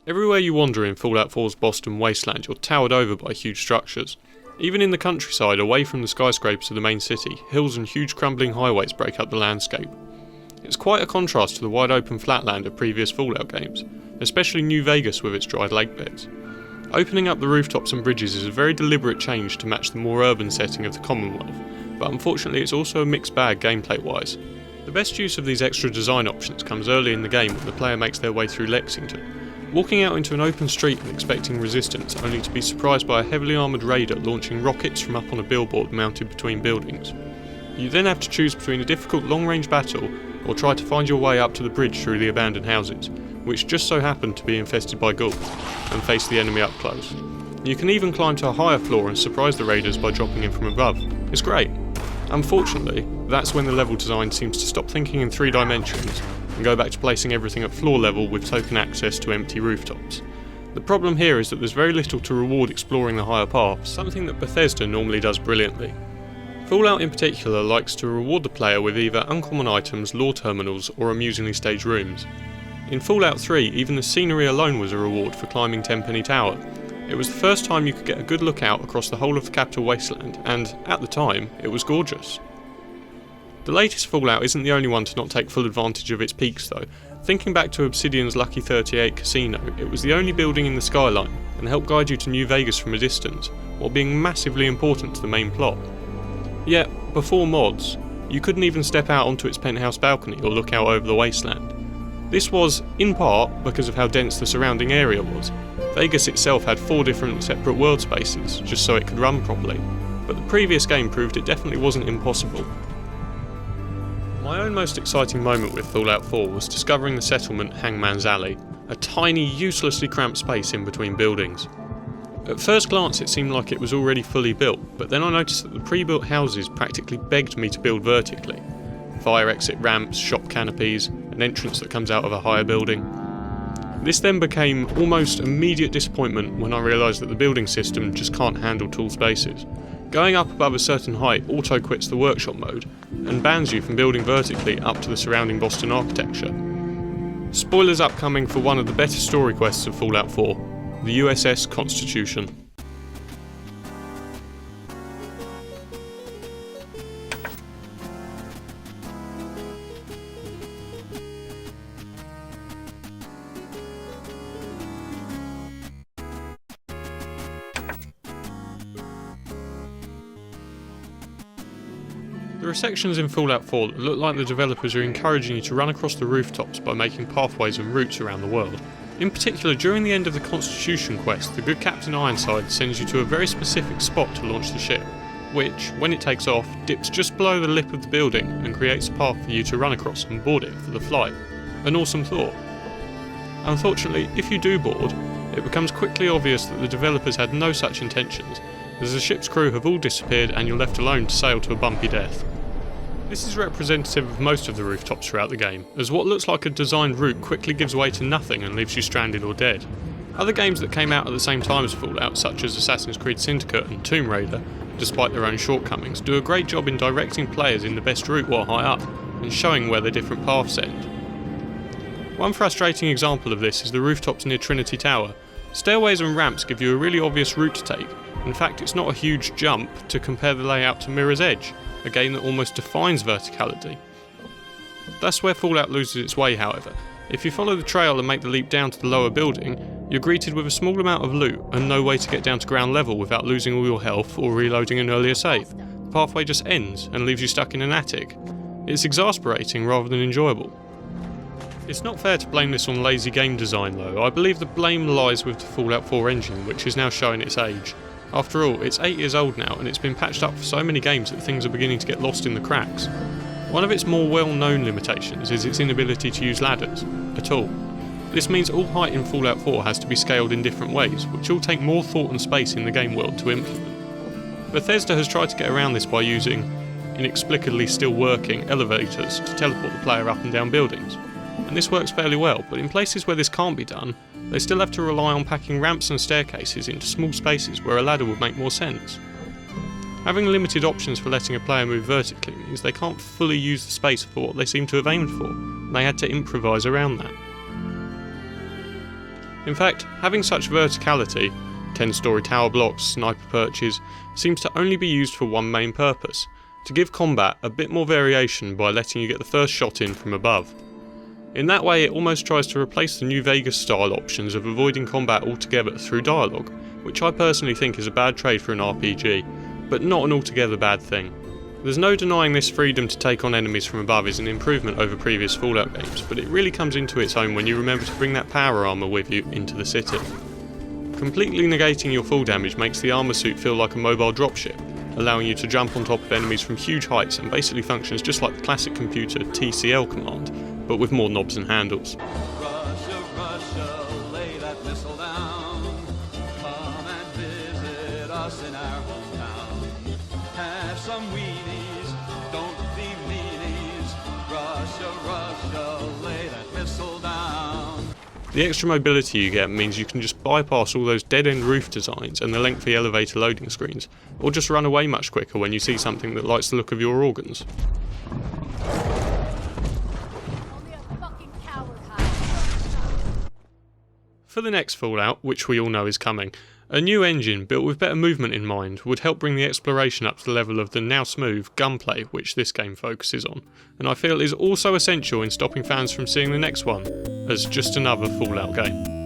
Everywhere you wander in Fallout 4's Boston wasteland, you're towered over by huge structures. Even in the countryside, away from the skyscrapers of the main city, hills and huge crumbling highways break up the landscape. It's quite a contrast to the wide open flatland of previous Fallout games, especially New Vegas with its dried lake beds. Opening up the rooftops and bridges is a very deliberate change to match the more urban setting of the Commonwealth, but unfortunately it's also a mixed bag gameplay-wise. The best use of these extra design options comes early in the game when the player makes their way through Lexington, walking out into an open street and expecting resistance, only to be surprised by a heavily armoured raider launching rockets from up on a billboard mounted between buildings. You then have to choose between a difficult long-range battle or try to find your way up to the bridge through the abandoned houses, which just so happen to be infested by ghouls, and face the enemy up close. You can even climb to a higher floor and surprise the raiders by dropping in from above. It's great. Unfortunately, that's when the level design seems to stop thinking in 3 dimensions and go back to placing everything at floor level with token access to empty rooftops. The problem here is that there's very little to reward exploring the higher paths, something that Bethesda normally does brilliantly. Fallout in particular likes to reward the player with either uncommon items, lore terminals, or amusingly staged rooms. In Fallout 3, even the scenery alone was a reward for climbing Tenpenny Tower. It was the first time you could get a good look out across the whole of the capital wasteland, and, at the time, it was gorgeous. The latest Fallout isn't the only one to not take full advantage of its peaks though. Thinking back to Obsidian's Lucky 38 casino, it was the only building in the skyline and helped guide you to New Vegas from a distance, while being massively important to the main plot. Yet, before mods, you couldn't even step out onto its penthouse balcony or look out over the wasteland. This was, in part, because of how dense the surrounding area was. Vegas itself had 4 different separate world spaces, just so it could run properly, but the previous game proved it definitely wasn't impossible. My own most exciting moment with Fallout 4 was discovering the settlement Hangman's Alley, a tiny, uselessly cramped space in between buildings. At first glance it seemed like it was already fully built, but then I noticed that the pre-built houses practically begged me to build vertically. Fire exit ramps, shop canopies, an entrance that comes out of a higher building. This then became almost immediate disappointment when I realised that the building system just can't handle tall spaces. Going up above a certain height auto-quits the workshop mode, and bans you from building vertically up to the surrounding Boston architecture. Spoilers upcoming for one of the better story quests of Fallout 4, the USS Constitution. There are sections in Fallout 4 that look like the developers are encouraging you to run across the rooftops by making pathways and routes around the world. In particular, during the end of the Constitution quest, the good Captain Ironside sends you to a very specific spot to launch the ship, which, when it takes off, dips just below the lip of the building and creates a path for you to run across and board it for the flight. An awesome thought. Unfortunately, if you do board, it becomes quickly obvious that the developers had no such intentions, as the ship's crew have all disappeared and you're left alone to sail to a bumpy death. This is representative of most of the rooftops throughout the game, as what looks like a designed route quickly gives way to nothing and leaves you stranded or dead. Other games that came out at the same time as Fallout, such as Assassin's Creed Syndicate and Tomb Raider, despite their own shortcomings, do a great job in directing players in the best route while high up, and showing where their different paths end. One frustrating example of this is the rooftops near Trinity Tower. Stairways and ramps give you a really obvious route to take. In fact, it's not a huge jump to compare the layout to Mirror's Edge, a game that almost defines verticality. That's where Fallout loses its way, however. If you follow the trail and make the leap down to the lower building, you're greeted with a small amount of loot and no way to get down to ground level without losing all your health or reloading an earlier save. The pathway just ends and leaves you stuck in an attic. It's exasperating rather than enjoyable. It's not fair to blame this on lazy game design though. I believe the blame lies with the Fallout 4 engine, which is now showing its age. After all, it's 8 years old now and it's been patched up for so many games that things are beginning to get lost in the cracks. One of its more well-known limitations is its inability to use ladders, at all. This means all height in Fallout 4 has to be scaled in different ways, which all take more thought and space in the game world to implement. Bethesda has tried to get around this by using, inexplicably still working, elevators to teleport the player up and down buildings. And this works fairly well, but in places where this can't be done, they still have to rely on packing ramps and staircases into small spaces where a ladder would make more sense. Having limited options for letting a player move vertically means they can't fully use the space for what they seem to have aimed for, and they had to improvise around that. In fact, having such verticality, 10-storey tower blocks, sniper perches, seems to only be used for one main purpose: to give combat a bit more variation by letting you get the first shot in from above. In that way, it almost tries to replace the New Vegas style options of avoiding combat altogether through dialogue, which I personally think is a bad trade for an RPG, but not an altogether bad thing. There's no denying this freedom to take on enemies from above is an improvement over previous Fallout games, but it really comes into its own when you remember to bring that power armour with you into the city. Completely negating your full damage makes the armour suit feel like a mobile dropship, allowing you to jump on top of enemies from huge heights and basically functions just like the classic computer TCL command, but with more knobs and handles. Russia, Russia, lay that missile down. Come and visit us in our hometown. Have some weenies, don't be meanies. Russia, Russia, lay that missile down. The extra mobility you get means you can just bypass all those dead-end roof designs and the lengthy elevator loading screens, or just run away much quicker when you see something that likes the look of your organs. For the next Fallout, which we all know is coming, a new engine built with better movement in mind would help bring the exploration up to the level of the now smooth gunplay which this game focuses on, and I feel is also essential in stopping fans from seeing the next one as just another Fallout game.